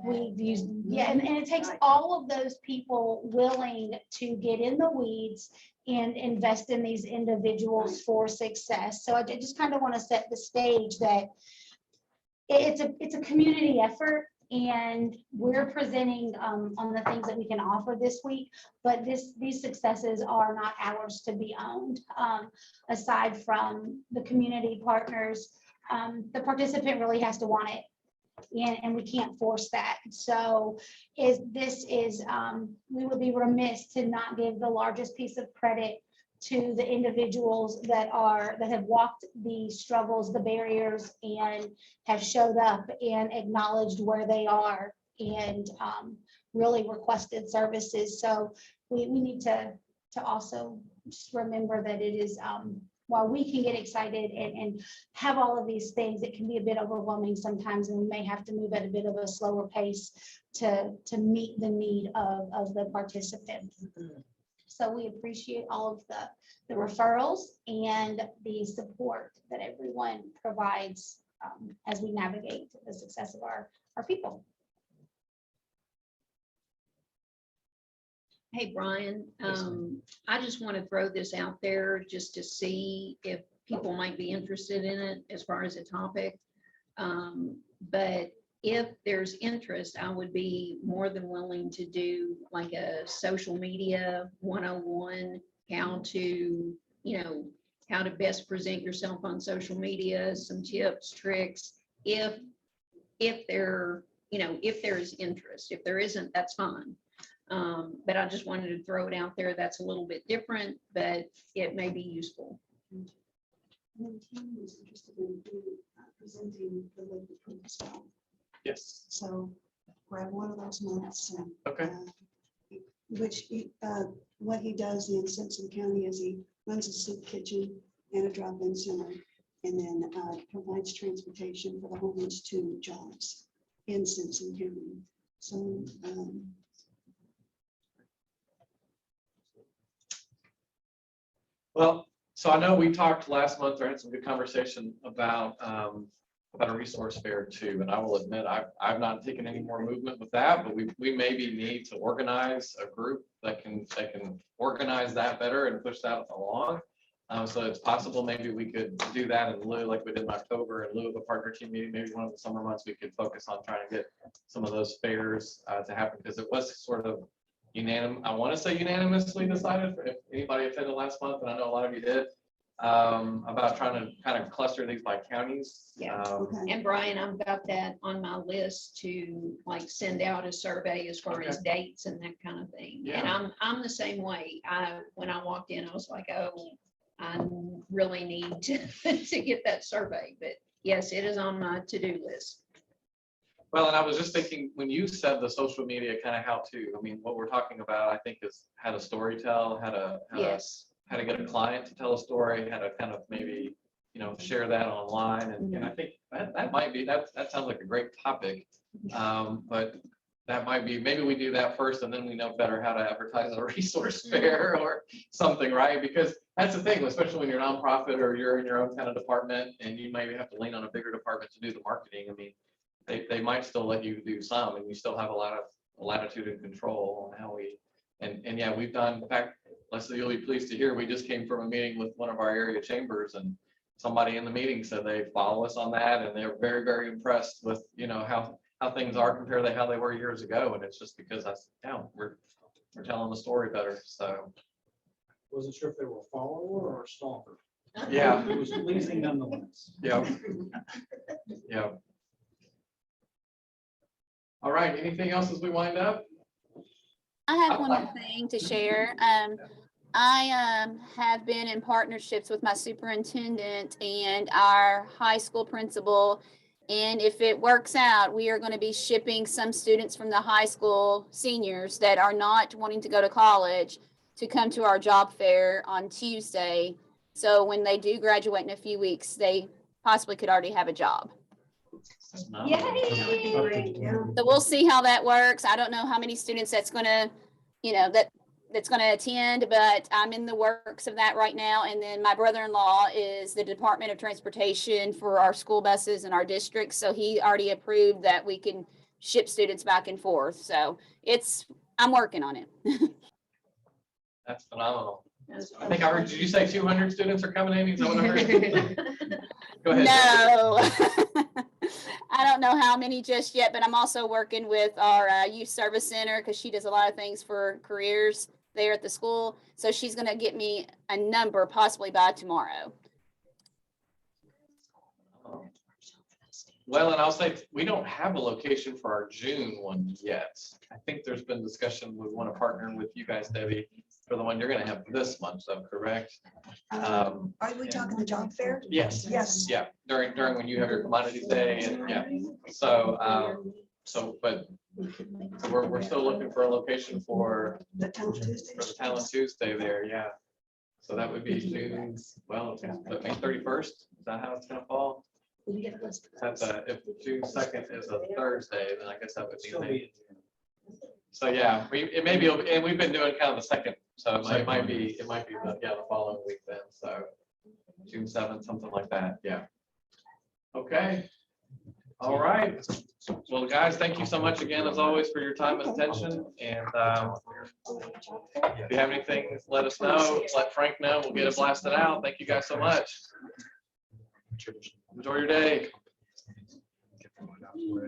we've used, and it takes all of those people willing to get in the weeds and invest in these individuals for success. So I just kind of want to set the stage that it's a community effort, and we're presenting on the things that we can offer this week, but these successes are not ours to be owned. Aside from the community partners, the participant really has to want it. And we can't force that. So we would be remiss to not give the largest piece of credit to the individuals that have walked the struggles, the barriers, and have showed up and acknowledged where they are and really requested services. So we need to also just remember that it is, while we can get excited and have all of these things, it can be a bit overwhelming sometimes, and we may have to move at a bit of a slower pace to meet the need of the participants. So we appreciate all of the referrals and the support that everyone provides as we navigate the success of our people. Hey, Brian, I just want to throw this out there just to see if people might be interested in it as far as a topic. But if there's interest, I would be more than willing to do like a social media 101, how to best present yourself on social media, some tips, tricks, if there is interest. If there isn't, that's fine. But I just wanted to throw it out there. That's a little bit different, but it may be useful. And Tim was interested in presenting the liquid proof as well. Yes. So grab one of those months. And, okay. What he does in Simpson County is he runs a soup kitchen and a drop-in center, and then provides transportation for the homeless to jobs in Simpson County. So well, so I know we talked last month, or had some good conversation about a resource fair too. And I will admit, I've not taken any more movement with that, but we maybe need to organize a group that can organize that better and push that along. So it's possible maybe we could do that in lieu, like we did in October, in lieu of a partner team meeting. Maybe one of the summer months we could focus on trying to get some of those fairs to happen, because it was sort of I want to say unanimously decided, if anybody attended last month, and I know a lot of you did, about trying to kind of cluster these by counties. Yeah. And Brian, I've got that on my list to like send out a survey as far as dates and that kind of thing. Yeah. And I'm the same way. When I walked in, I was like, oh, I really need to get that survey. But yes, it is on my to-do list. Well, and I was just thinking, when you said the social media kind of how to, I mean, what we're talking about, I think, is how to story tell, how to get a client to tell a story, how to kind of maybe, share that online. And I think that might be, that sounds like a great topic. But that might be, maybe we do that first, and then we know better how to advertise a resource fair or something, right? Because that's the thing, especially when you're a nonprofit or you're in your own kind of department, and you maybe have to lean on a bigger department to do the marketing. I mean, they might still let you do some, and you still have a lot of latitude and control on how and yeah, we've done, in fact, Leslie, you'll be pleased to hear, we just came from a meeting with one of our area chambers, and somebody in the meeting said they follow us on that, and they're very, very impressed with, how things are compared to how they were years ago. And it's just because we're telling the story better. So, Wasn't sure if they were a follower or a stalker. yeah. It was pleasing nonetheless. Yeah. Yeah. All right, anything else as we wind up? I have one more thing to share. I have been in partnerships with my superintendent and our high school principal. And if it works out, we are going to be shipping some students from the high school seniors that are not wanting to go to college to come to our job fair on Tuesday. So when they do graduate in a few weeks, they possibly could already have a job. Yay, that would be great, yeah. So we'll see how that works. I don't know how many students that's going to, that's going to attend, but I'm in the works of that right now. And then my brother-in-law is the Department of Transportation for our school buses in our district. So he already approved that we can ship students back and forth. So I'm working on it. That's phenomenal. I think I heard, did you say 200 students are coming, Amy? Is that what I heard? Go ahead. No. I don't know how many just yet, but I'm also working with our youth service center because she does a lot of things for careers there at the school. So she's going to get me a number possibly by tomorrow. Well, and I'll say, we don't have a location for our June one yet. I think there's been discussion, we want to partner with you guys, Debbie, for the one you're going to have this month, though, correct? Are we talking the job fair? Yes. Yes. Yeah, during when you have your commodities day, and yeah. But we're still looking for a location for The Talent Tuesday. the Talent Tuesday there, yeah. So that would be June, well, May 31st, is that how it's gonna fall? That's if June 2nd is a Thursday, then I guess that would be May. So yeah, it may be, and we've been doing kind of the second, so it might be the following week then, so June 7th, something like that, yeah. Okay, all right. Well, guys, thank you so much again, as always, for your time and attention, and if you have anything, let us know, let Frank know, we'll get it blasted out. Thank you guys so much. Enjoy your day.